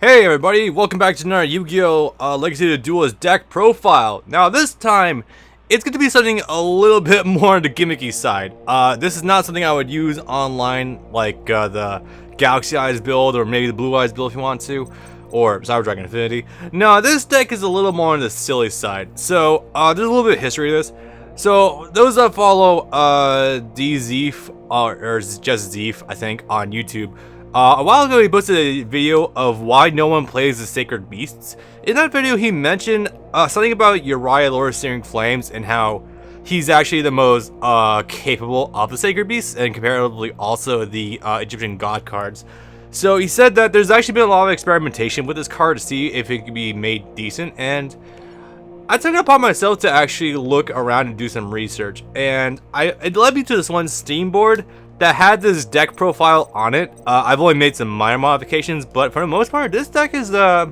Hey everybody, welcome back to another Yu-Gi-Oh! Legacy of the Duelist deck profile. Now this time, it's going to be something a little bit more on the gimmicky side. This is not something I would use online like the Galaxy Eyes build or maybe the Blue Eyes build if you want to, or Cyber Dragon Infinity. No, this deck is a little more on the silly side. So there's a little bit of history to this. So those that follow dzeeef or just dzeeef, I think, on YouTube. A while ago, he posted a video of why no one plays the Sacred Beasts. In that video, he mentioned something about Uria, Lord of Searing Flames, and how he's actually the most capable of the Sacred Beasts, and comparatively also the Egyptian God cards. So he said that there's actually been a lot of experimentation with this card to see if it could be made decent, and I took it upon myself to actually look around and do some research, and it led me to this one Steam board that had this deck profile on it. I've only made some minor modifications, but for the most part, this deck is, I've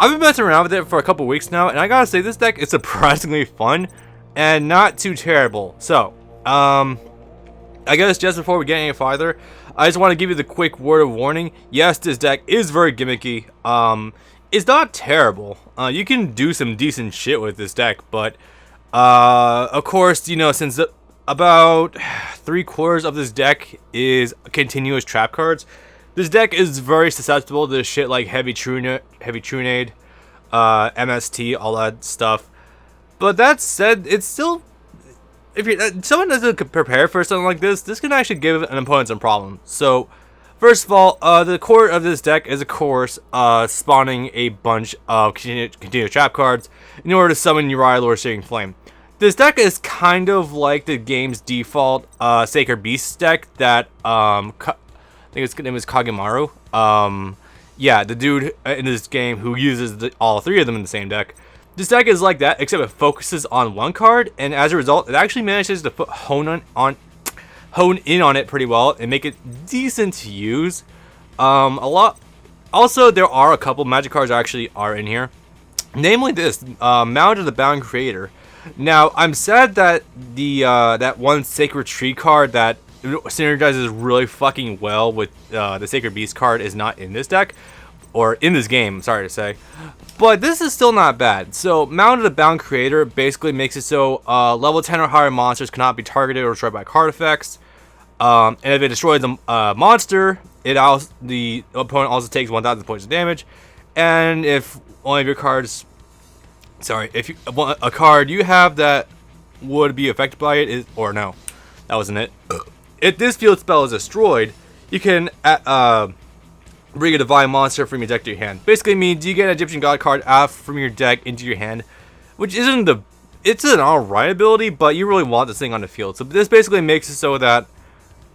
been messing around with it for a couple weeks now, and I gotta say, this deck is surprisingly fun, and not too terrible. So, I guess just before we get any farther, I just want to give you the quick word of warning. Yes, this deck is very gimmicky. It's not terrible. You can do some decent shit with this deck, but, of course, you know, since about 3/4 of this deck is continuous trap cards, this deck is very susceptible to shit like heavy Trunade, MST, all that stuff. But that said, it's still, if someone doesn't prepare for something like this can actually give an opponent some problems. So, first of all, the core of this deck is, of course, spawning a bunch of continuous trap cards in order to summon Uria, Lord of Searing Flame. This deck is kind of like the game's default Sacred Beasts deck that, I think his name is Kagemaru. Yeah, the dude in this game who uses all three of them in the same deck. This deck is like that, except it focuses on one card, and as a result, it actually manages to hone in on it pretty well and make it decent to use. Also, there are a couple magic cards that actually are in here. Namely this, Mound of the Bound Creator. Now, I'm sad that the that one Sacred Tree card that synergizes really fucking well with the Sacred Beast card is not in this deck, or in this game, sorry to say. But this is still not bad. So, Mound of the Bound Creator basically makes it so level 10 or higher monsters cannot be targeted or destroyed by card effects. And if it destroys the monster, the opponent also takes 1,000 points of damage. And if one of your cards... Sorry, if a card you have that would be affected by it is, or no, that wasn't it. If this field spell is destroyed, you can bring a divine monster from your deck to your hand. Basically means you get an Egyptian God card out from your deck into your hand, which isn't it's an alright ability, but you really want this thing on the field. So this basically makes it so that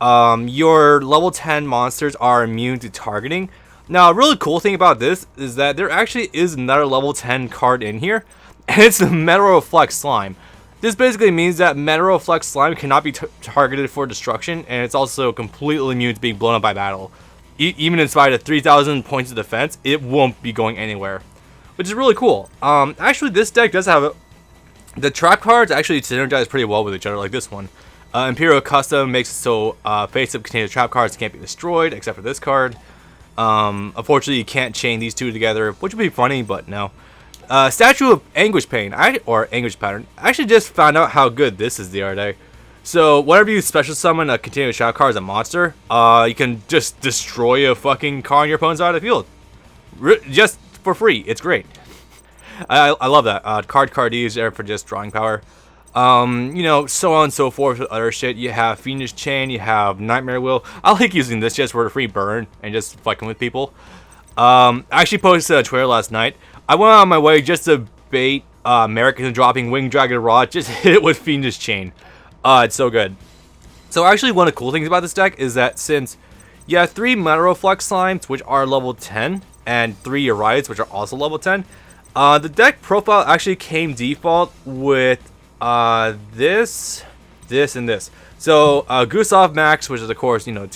your level 10 monsters are immune to targeting. Now, a really cool thing about this is that there actually is another level 10 card in here, and it's the Metal Reflect Slime. This basically means that Metal Reflect Slime cannot be targeted for destruction, and it's also completely immune to being blown up by battle. Even in spite of 3,000 points of defense, it won't be going anywhere, which is really cool. Actually, this deck does have the trap cards actually synergize pretty well with each other, like this one. Imperial Custom makes it so face-up container trap cards can't be destroyed, except for this card. Unfortunately, you can't chain these two together, which would be funny, but no. Statue of Anguish Pain, or Anguish Pattern. I actually just found out how good this is the other day. So, whenever you special summon a continuous trap card as a monster, you can just destroy a fucking card on your opponent's side of the field. Just for free. It's great. I love that. Card is there for just drawing power. You know, so on and so forth with other shit. You have Fiendish Chain, you have Nightmare Wheel. I like using this just for a free burn and just fucking with people. I actually posted a trailer last night. I went on my way just to bait Americans dropping Wing Dragon Rod, just hit it with Fiendish Chain. It's so good. So actually, one of the cool things about this deck is that since you have 3 Metal Reflect Slimes, which are level 10, and 3 Urias, which are also level 10, the deck profile actually came default with this, and this. So, Gustav Max, which is of course, you know,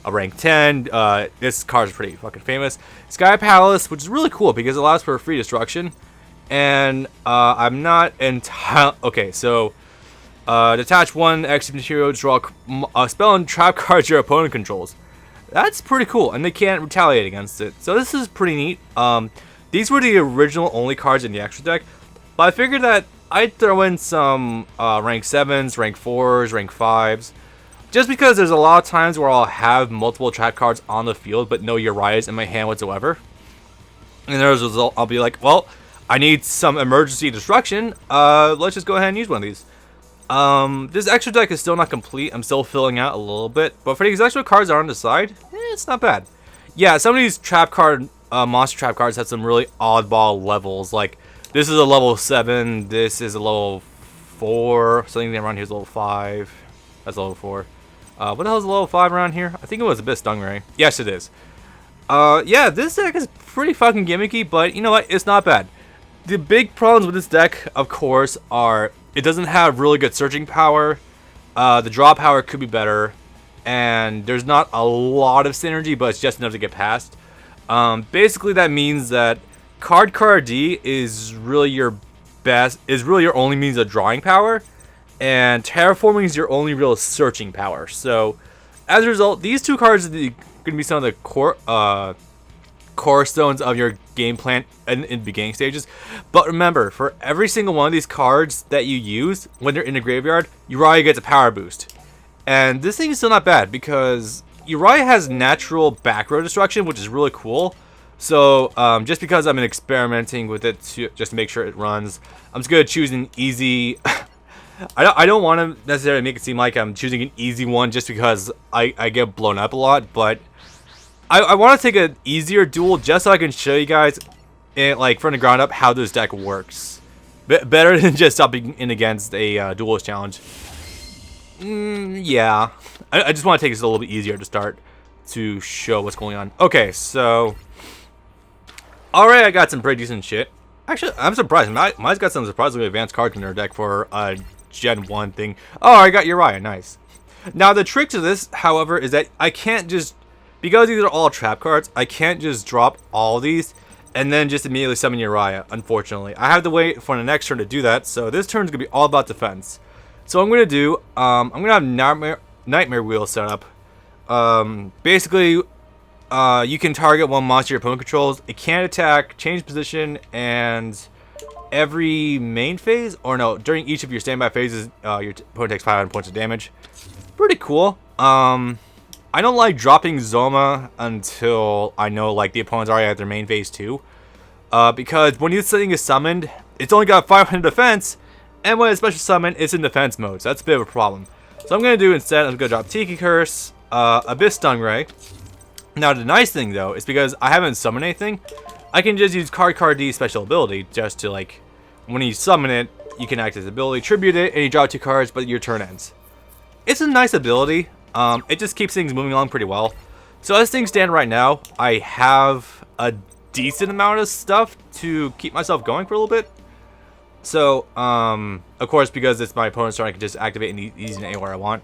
a rank 10, this card is pretty fucking famous. Sky Palace, which is really cool because it allows for free destruction. And, I'm not entirely, okay, so, detach 1 extra material, draw a spell and trap cards your opponent controls. That's pretty cool, and they can't retaliate against it. So this is pretty neat. These were the original only cards in the extra deck, but I figured that I'd throw in some rank 7s, rank 4s, rank 5s, just because there's a lot of times where I'll have multiple trap cards on the field, but no Urias in my hand whatsoever. And as a result, I'll be like, well, I need some emergency destruction. Let's just go ahead and use one of these. This extra deck is still not complete. I'm still filling out a little bit, but for these extra cards that are on the side, it's not bad. Yeah, some of these trap card, monster trap cards have some really oddball levels. Like this is a level 7. This is a level 4. Something around here is level 5. That's level 4. What the hell is a level 5 around here? I think it was a bit Stingray. Yes, it is. Yeah, this deck is pretty fucking gimmicky, but you know what? It's not bad. The big problems with this deck, of course, are it doesn't have really good searching power. The draw power could be better, and there's not a lot of synergy, but it's just enough to get past. Basically, that means that card D is really your only means of drawing power, and terraforming is your only real searching power. So, as a result, these two cards are going to be some of the cornerstones of your game plan in the beginning stages. But remember, for every single one of these cards that you use when they're in the graveyard, Uria gets a power boost. And this thing is still not bad because Uria has natural back row destruction, which is really cool. So just because I'm experimenting with it to just make sure it runs, I'm just going to choose an easy... I don't want to necessarily make it seem like I'm choosing an easy one just because I get blown up a lot, but I want to take an easier duel just so I can show you guys, like from the ground up, how this deck works. Better than just stopping in against a duelist challenge. Yeah, I just want to take this a little bit easier to start to show what's going on. Okay, so alright, I got some pretty decent shit. Actually, I'm surprised. Mine's got some surprisingly advanced cards in their deck for a Gen 1 thing. Oh, I got Uria. Nice. Now, the trick to this, however, is that I can't just... Because these are all trap cards, I can't just drop all these and then just immediately summon Uria, unfortunately. I have to wait for the next turn to do that, so this turn is going to be all about defense. So what I'm going to do, I'm going to have Nightmare Wheel set up. Basically, you can target one monster your opponent controls. It can't attack, change position, and every main phase, or no, during each of your standby phases, your opponent takes 500 points of damage. Pretty cool. I don't like dropping Zoma until I know like the opponent's already at their main phase too. Because when this thing is summoned, it's only got 500 defense, and when it's special summon, it's in defense mode, so that's a bit of a problem. So I'm going to do instead, I'm going to drop Tiki Curse, Abyss Stingray. Now the nice thing though, is because I haven't summoned anything, I can just use card D special ability just to like, when you summon it, you can act as ability, tribute it, and you draw 2 cards, but your turn ends. It's a nice ability. It just keeps things moving along pretty well. So as things stand right now, I have a decent amount of stuff to keep myself going for a little bit. So, of course, because it's my opponent's turn, I can just activate and use it anywhere I want.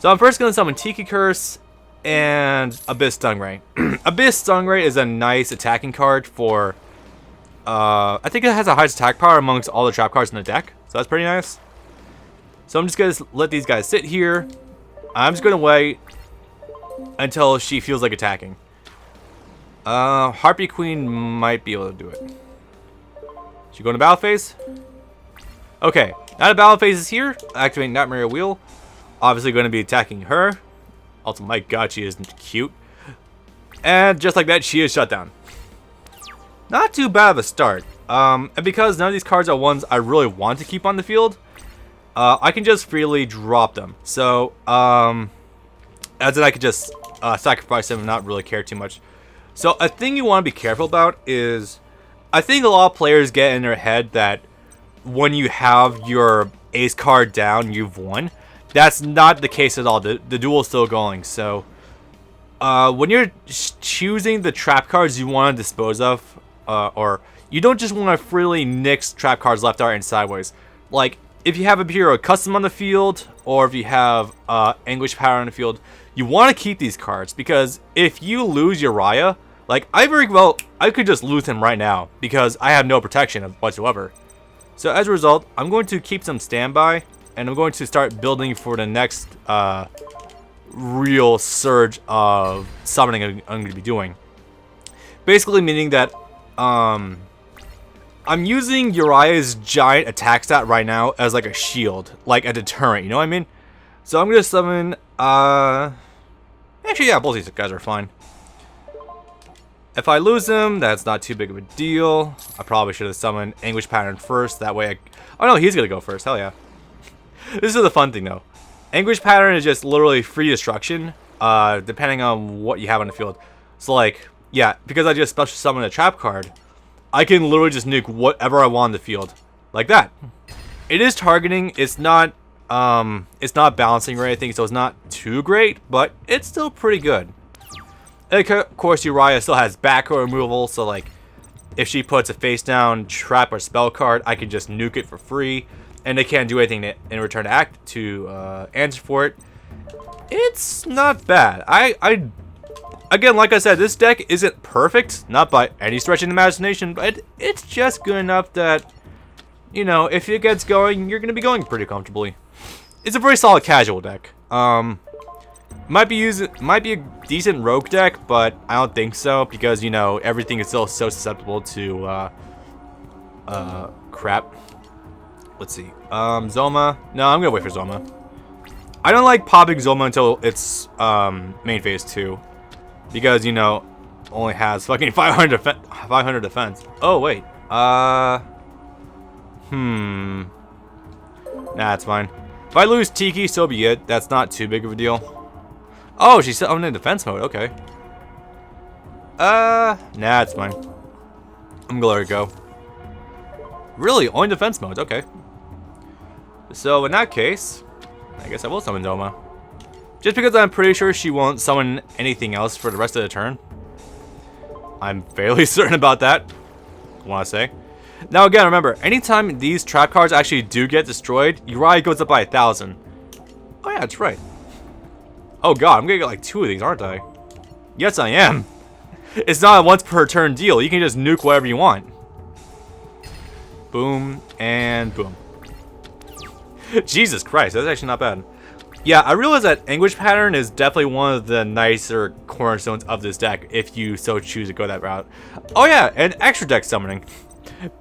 So I'm first going to summon Tiki Curse and Abyss Stingray. Abyss Stingray is a nice attacking card for... I think it has the highest attack power amongst all the trap cards in the deck. So that's pretty nice. So I'm just going to let these guys sit here. I'm just going to wait until she feels like attacking. Harpy Queen might be able to do it. She going to battle phase? Okay, now the battle phase is here. Activate Nightmare Wheel. Obviously going to be attacking her. Also, my god, she is cute. And just like that, she is shut down. Not too bad of a start. And because none of these cards are ones I really want to keep on the field, I can just freely drop them. So, as in I could just sacrifice them and not really care too much. So, a thing you want to be careful about is, I think a lot of players get in their head that when you have your ace card down, you've won. That's not the case at all. The duel is still going. So, when you're choosing the trap cards you want to dispose of, or you don't just want to freely nix trap cards left, right, and sideways. Like, if you have a hero custom on the field, or if you have Anguish Power on the field, you want to keep these cards, because if you lose Uria, like, I could just lose him right now, because I have no protection whatsoever. So as a result, I'm going to keep some standby, and I'm going to start building for the next real surge of summoning I'm going to be doing. Basically meaning that I'm using Uriah's giant attack stat right now as like a shield, like a deterrent, you know what I mean? So I'm going to summon, actually yeah, both these guys are fine. If I lose him, that's not too big of a deal. I probably should have summoned Anguish Pattern first, that way oh no, he's going to go first, hell yeah. This is the fun thing though. Anguish Pattern is just literally free destruction, depending on what you have on the field. So like, yeah, because I just special summoned a trap card, I can literally just nuke whatever I want on the field. Like that. It is targeting, it's not balancing or anything, so it's not too great, but it's still pretty good. And of course, Uria still has back row removal, so like, if she puts a face down trap or spell card, I can just nuke it for free, and they can't do anything in return to answer for it. It's not bad. Again, like I said, this deck isn't perfect, not by any stretch of the imagination, but it's just good enough that, you know, if it gets going, you're going to be going pretty comfortably. It's a very solid casual deck. Might be a decent rogue deck, but I don't think so, because, you know, everything is still so susceptible to, crap. Let's see. Zoma. No, I'm going to wait for Zoma. I don't like popping Zoma until it's, main phase 2. Because, you know, only has fucking 500 defense. Oh, wait. Nah, it's fine. If I lose Tiki, so be it. That's not too big of a deal. Oh, she's still in defense mode. Okay. Nah, it's fine. I'm gonna let her go. Really? Only defense modes? Okay. So, in that case, I guess I will summon Doma. Just because I'm pretty sure she won't summon anything else for the rest of the turn. I'm fairly certain about that, I want to say. Now again, remember, anytime these trap cards actually do get destroyed, Uria goes up by 1,000. Oh yeah, that's right. Oh god, I'm gonna get like 2 of these, aren't I? Yes, I am. It's not a once per turn deal. You can just nuke whatever you want. Boom, and boom. Jesus Christ, that's actually not bad. Yeah, I realize that Anguish Pattern is definitely one of the nicer cornerstones of this deck, if you so choose to go that route. Oh yeah, and extra deck summoning.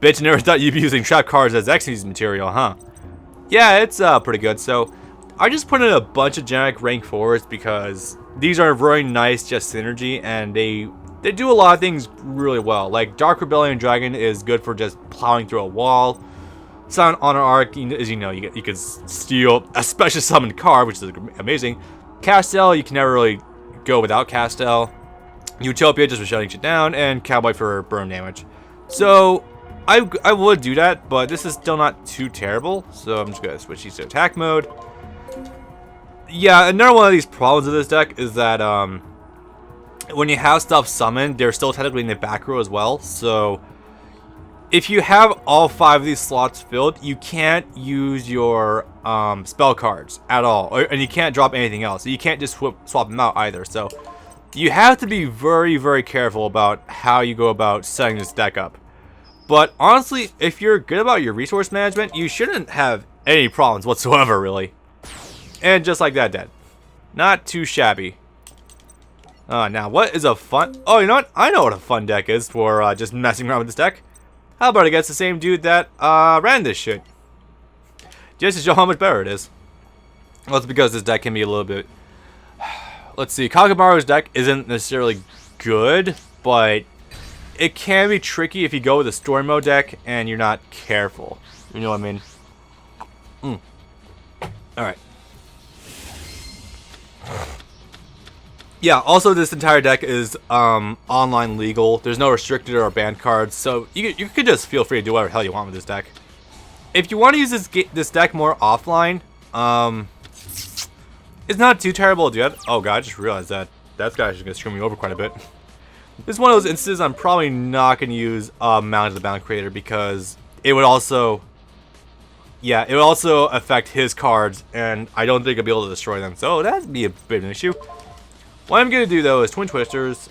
Bitch, never thought you'd be using trap cards as Xyz material, huh? Yeah, it's pretty good. So, I just put in a bunch of generic rank 4s because these are very nice just synergy, and they do a lot of things really well. Like, Dark Rebellion Dragon is good for just plowing through a wall. Silent Honor Arc, as you know, you can steal a special summoned card, which is amazing. Castel, you can never really go without Castel. Utopia just for shutting shit down, and Cowboy for burn damage. So, I would do that, but this is still not too terrible. So I'm just gonna switch these to attack mode. Yeah, another one of these problems of this deck is that when you have stuff summoned, they're still technically in the back row as well. So if you have all 5 of these slots filled, you can't use your spell cards at all, and you can't drop anything else. You can't just swap them out either. So you have to be very, very careful about how you go about setting this deck up. But honestly, if you're good about your resource management, you shouldn't have any problems whatsoever, really. And just like that, dead. Not too shabby. Now, what is a fun... Oh, you know what? I know what a fun deck is for just messing around with this deck. How about against the same dude that ran this shit? Just to show how much better it is. Well, it's because this deck can be a little bit... Let's see. Kagamaru's deck isn't necessarily good, but it can be tricky if you go with a story mode deck and you're not careful. You know what I mean? Alright. Yeah, also this entire deck is online legal. There's no restricted or banned cards, so you could just feel free to do whatever the hell you want with this deck. If you want to use this deck more offline, it's not too terrible to do that. Oh god, I just realized that guy's just going to screw me over quite a bit. This is one of those instances I'm probably not going to use Mount of the Bound Creator because it would also... Yeah, it would also affect his cards, and I don't think I'll be able to destroy them, so that'd be a bit of an issue. What I'm going to do, though, is Twin Twisters,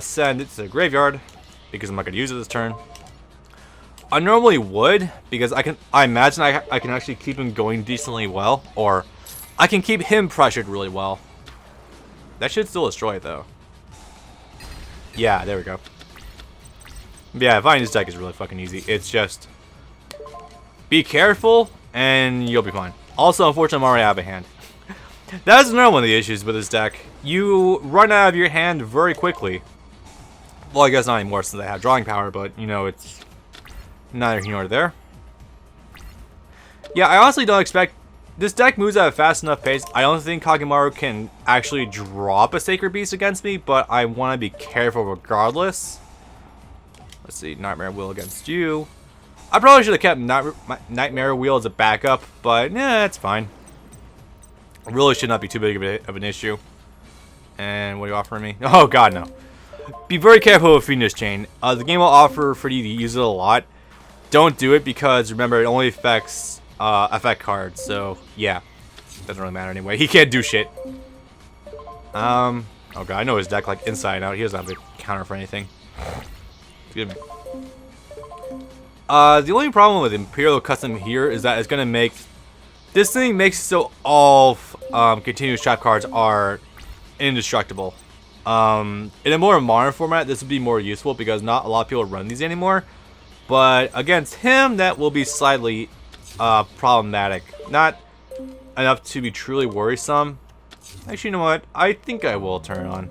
send it to the graveyard, because I'm not going to use it this turn. I normally would, because I imagine I can actually keep him going decently well, or I can keep him pressured really well. That should still destroy it, though. Yeah, there we go. Yeah, finding this deck is really fucking easy. It's just... be careful, and you'll be fine. Also, unfortunately, I'm already out of a hand. That's another one of the issues with this deck. You run out of your hand very quickly. Well, I guess not anymore since I have drawing power, but, you know, it's neither here nor there. Yeah, I honestly don't expect... this deck moves at a fast enough pace. I don't think Kagemaru can actually drop a Sacred Beast against me, but I want to be careful regardless. Let's see, Nightmare Wheel against you. I probably should have kept Nightmare Wheel as a backup, but yeah, it's fine. Really should not be too big of an issue. And what are you offering me? Oh god, no. Be very careful with Fiendish Chain. The game will offer for you to use it a lot. Don't do it because remember it only affects effect cards. So yeah, doesn't really matter anyway. He can't do shit. Oh god, I know his deck like inside out. He doesn't have a counter for anything. Excuse me. The only problem with Imperial Custom here is that it's gonna make this thing makes it so all continuous trap cards are indestructible. In a more modern format, this would be more useful because not a lot of people run these anymore. But against him, that will be slightly problematic. Not enough to be truly worrisome. Actually, you know what? I think I will turn it on.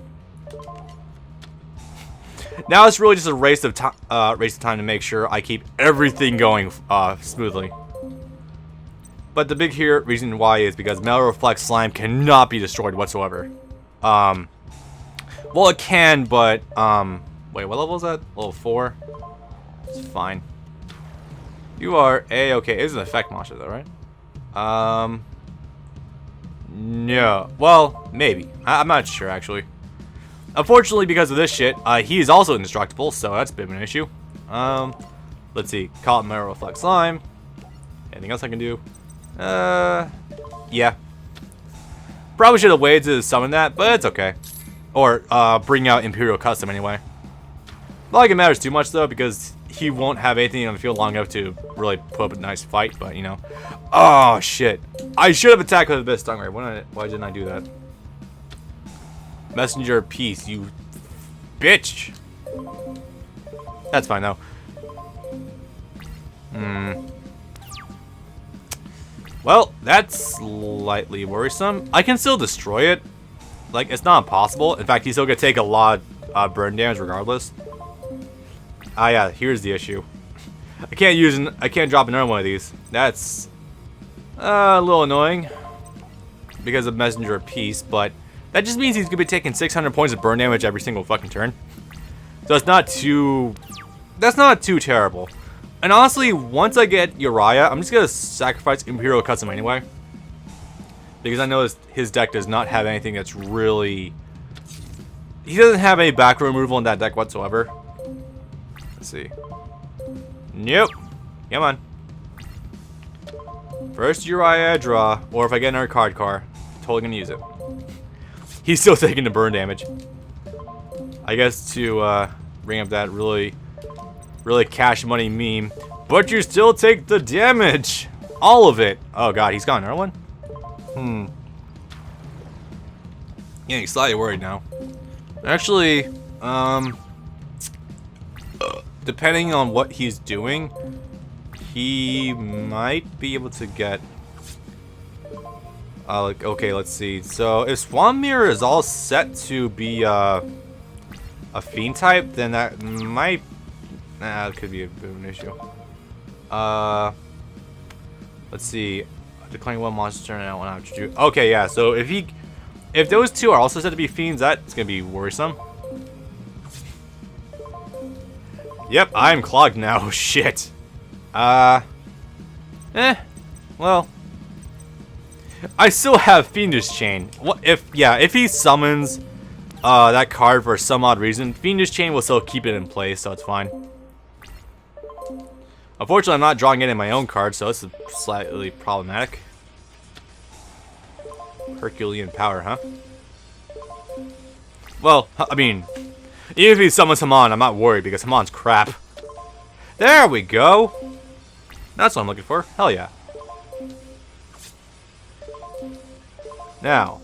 Now it's really just a race of time to make sure I keep everything going smoothly. But the big reason why is because Metal Reflect Slime cannot be destroyed whatsoever. Well, it can, but wait, what level is that? Level 4. It's fine. You are okay. It's an effect monster though, right? No. Well, maybe. I'm not sure actually. Unfortunately, because of this shit, he is also indestructible, so that's a bit of an issue. Let's see. Call it Metal Reflect Slime. Anything else I can do? Yeah. Probably should have waited to summon that, but it's okay. Or, bring out Imperial Custom anyway. Not like it matters too much, though, because he won't have anything on the field long enough to really put up a nice fight, but, you know. Oh, shit. I should have attacked with a bit of Stung Ray. Why didn't I do that? Messenger of Peace, you bitch. That's fine, though. Well, that's slightly worrisome. I can still destroy it. Like, it's not impossible. In fact, he's still gonna take a lot of burn damage regardless. Ah, yeah, here's the issue. I can't drop another one of these. That's a little annoying because of Messenger of Peace, but that just means he's gonna be taking 600 points of burn damage every single fucking turn. So it's not too... that's not too terrible. And honestly, once I get Uria, I'm just gonna sacrifice Imperial Custom anyway. Because I know his deck does not have anything that's really... he doesn't have any back row removal in that deck whatsoever. Let's see. Nope. Come on. First Uria draw, or if I get another card, totally gonna use it. He's still taking the burn damage. I guess to bring up that really cash money meme. But you still take the damage! All of it! Oh god, he's got another one? Getting slightly worried now. Actually, depending on what he's doing, he might be able to get... like, okay, let's see. So, if Swan Mirror is all set to be a Fiend type, then that might... nah, that could be a bit of an issue. Let's see. Declaring one monster turn, I don't want to do. Okay, yeah. So if those two are also said to be fiends, that's gonna be worrisome. Yep, I'm clogged now. Shit. Well, I still have Fiendish Chain. What if he summons that card for some odd reason, Fiendish Chain will still keep it in place, so it's fine. Unfortunately, I'm not drawing it in my own card, so this is slightly problematic. Herculean power, huh? Well, I mean, even if he summons Hamon, I'm not worried because Hamon's crap. There we go. That's what I'm looking for. Hell yeah. Now,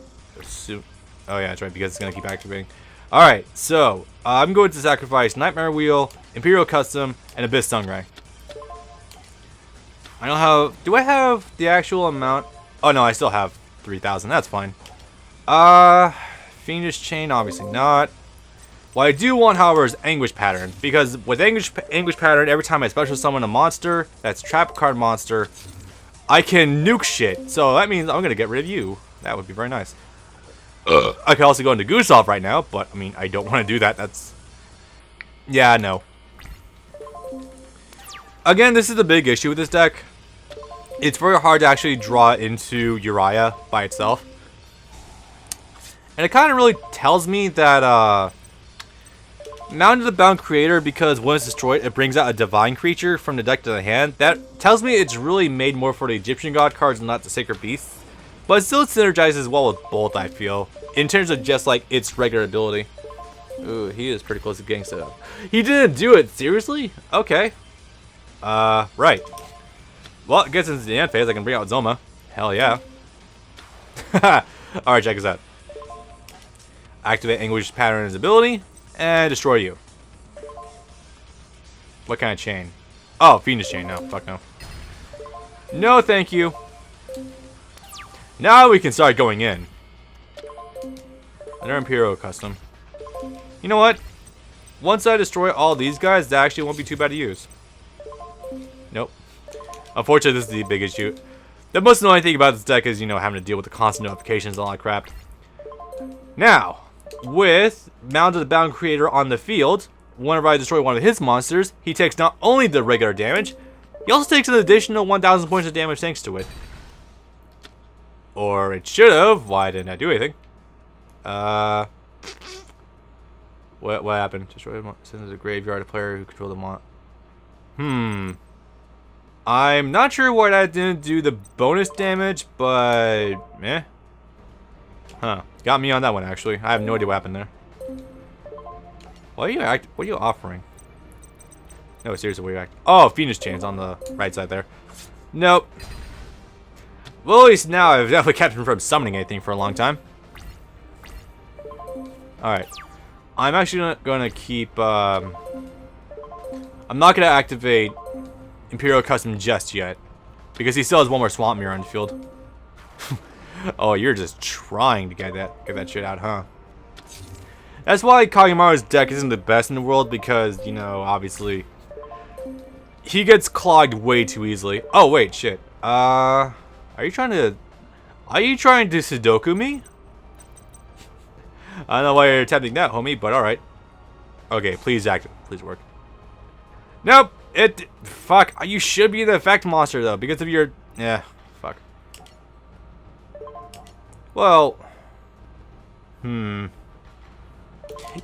Oh yeah, that's right, because it's gonna keep activating. Alright, so I'm going to sacrifice Nightmare Wheel, Imperial Custom, and Abyss Stingray. I don't have... Do I have the actual amount? Oh no, I still have 3,000. That's fine. Fiendish Chain, obviously not. What I do want, however, is Anguish Pattern. Because with Anguish Pattern, every time I special summon a monster that's trap card monster, I can nuke shit. So that means I'm going to get rid of you. That would be very nice. I could also go into Goose Off right now, but I mean, I don't want to do that. That's... Yeah, no. Again, this is the big issue with this deck. It's very hard to actually draw into Uria by itself. And it kind of really tells me that, Mountain of the Bound Creator, because when it's destroyed, it brings out a divine creature from the deck to the hand. That tells me it's really made more for the Egyptian God cards and not the Sacred Beasts. But it still synergizes well with both, I feel. In terms of just, like, its regular ability. Ooh, he is pretty close to getting set up. He didn't do it, seriously? Okay. Right. Well, I guess since the end phase, I can bring out Zoma. Hell yeah. Alright, check this out. Activate Anguish Pattern's ability, and destroy you. What kind of chain? Oh, Fiendish Chain. No, fuck no. No, thank you. Now we can start going in. Another Imperial Custom. You know what? Once I destroy all these guys, that actually won't be too bad to use. Nope. Unfortunately, this is the big issue. The most annoying thing about this deck is, you know, having to deal with the constant notifications and all that crap. Now, with Mound of the Bound Creator on the field, whenever I destroy one of his monsters, he takes not only the regular damage, he also takes an additional 1,000 points of damage thanks to it. Or it should have. Why didn't I do anything? What happened? Destroy the send to the graveyard a player who controlled the mon. I'm not sure why that didn't do the bonus damage, but eh. Huh. Got me on that one actually. I have no idea what happened there. What are you offering? No, seriously, what are you acting? Oh, Fiendish Chain's on the right side there. Nope. Well, at least now I've definitely kept him from summoning anything for a long time. Alright. I'm actually not going to keep... I'm not going to activate Imperial Custom just yet. Because he still has one more Swamp Mirror on the field. Oh, you're just trying to get that shit out, huh? That's why Kagemaru's deck isn't the best in the world, because, you know, obviously... he gets clogged way too easily. Oh, wait, shit. Are you trying to Sudoku me? I don't know why you're attempting that, homie, but alright. Okay, please please work. Nope! Fuck, you should be the effect monster, though, because of your... Yeah, fuck. Well...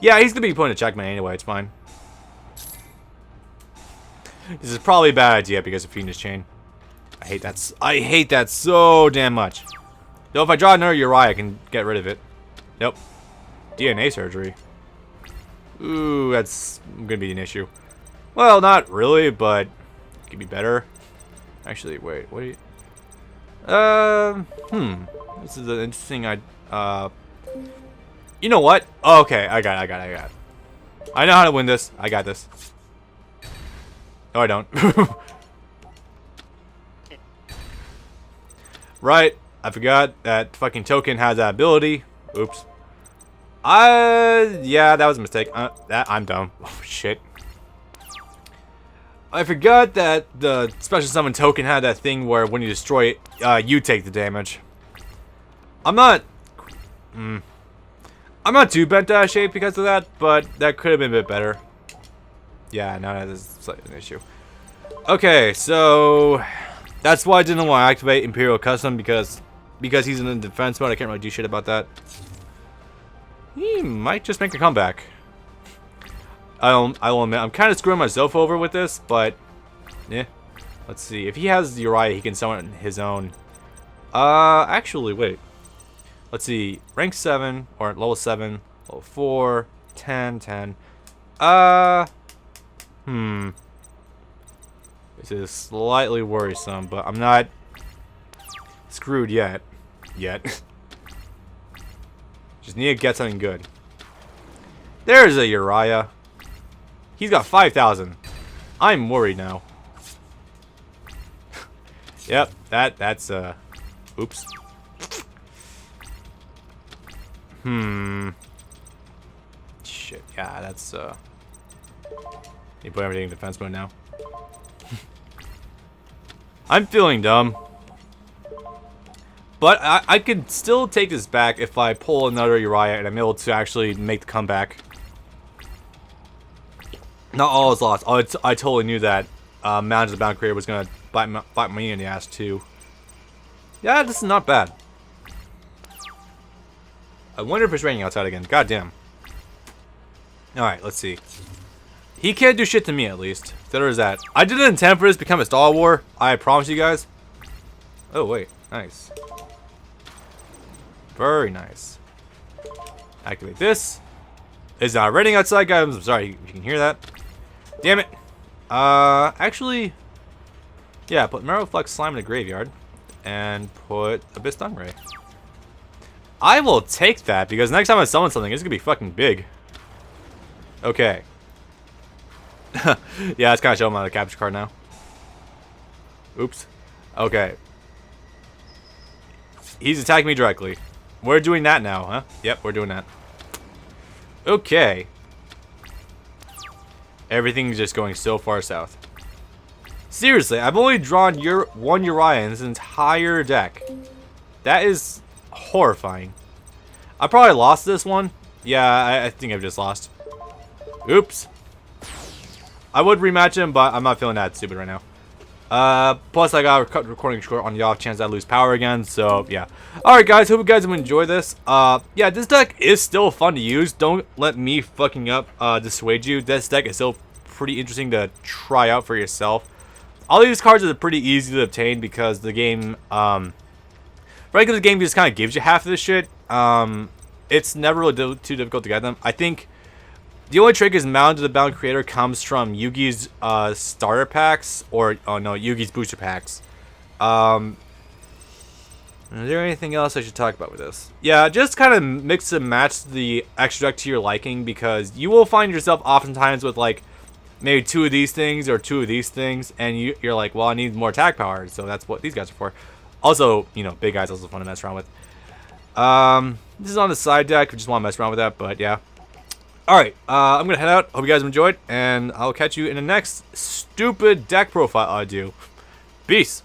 Yeah, he's gonna be putting a checkmate anyway, it's fine. This is probably a bad idea because of Fiendish Chain. I hate that so damn much. Though if I draw another Uria, I can get rid of it. Nope. DNA surgery. Ooh, that's gonna be an issue. Well, not really, but it could be better. Actually, wait, what do you... This is an interesting... You know what? Oh, okay, I got it. I know how to win this. I got this. No, I don't. Right, I forgot that fucking token has that ability. Oops. Yeah, that was a mistake. I'm dumb. Oh, shit. I forgot that the special summon token had that thing where when you destroy it, you take the damage. I'm not too bent out of shape because of that, but that could have been a bit better. Yeah, now that is slightly an issue. Okay, so that's why I didn't want to activate Imperial Custom because he's in defense mode. I can't really do shit about that. He might just make a comeback. I will admit I'm kind of screwing myself over with this, but yeah. Let's see. If he has Uria, he can summon his own. Actually, wait. Let's see. Rank 7 or level 7, level 4, 10, 10. This is slightly worrisome, but I'm not screwed yet. Just need to get something good. There's a Uria. He's got 5,000. I'm worried now. Yep, that's oops. Shit, yeah, that's you put everything in defense mode now. I'm feeling dumb. But I could still take this back if I pull another Uria and I'm able to actually make the comeback. Not all is lost. I totally knew that Mountain of the Bound Creator was going to bite me in the ass too. Yeah, this is not bad. I wonder if it's raining outside again. God damn. Alright, let's see. He can't do shit to me, at least. So there's that. I didn't intend for this to become a Star War. I promise you guys. Oh, wait. Nice. Very nice. Activate this. It's not raining outside, guys. I'm sorry if you can hear that. Damn it. Actually, yeah, put Marrow Flex Slime in the graveyard. And put Abyss Stingray. I will take that, because next time I summon something, it's going to be fucking big. Okay. Yeah, it's kind of showing my capture card now. Oops. Okay. He's attacking me directly. We're doing that now, huh? Yep, we're doing that. Okay. Everything's just going so far south. Seriously, I've only drawn one Uria in this entire deck. That is horrifying. I probably lost this one. Yeah, I think I've just lost. Oops. I would rematch him, but I'm not feeling that stupid right now. Plus I got a recording short on the off chance I lose power again, so yeah. Alright guys, hope you guys have enjoyed this. Yeah, this deck is still fun to use. Don't let me fucking up dissuade you. This deck is still pretty interesting to try out for yourself. All these cards are pretty easy to obtain because the game, regular game just kind of gives you half of this shit. It's never really too difficult to get them. I think the only trick is Mountain of the Bound Creator comes from Yugi's starter packs, or oh no, Yugi's booster packs. Is there anything else I should talk about with this? Yeah, just kind of mix and match the extra deck to your liking, because you will find yourself oftentimes with like maybe 2 of these things or 2 of these things, and you're like, well, I need more attack power, so that's what these guys are for. Also, you know, big guys also fun to mess around with. This is on the side deck. We just want to mess around with that, but yeah. Alright, I'm gonna head out. Hope you guys enjoyed, and I'll catch you in the next stupid deck profile I do. Peace.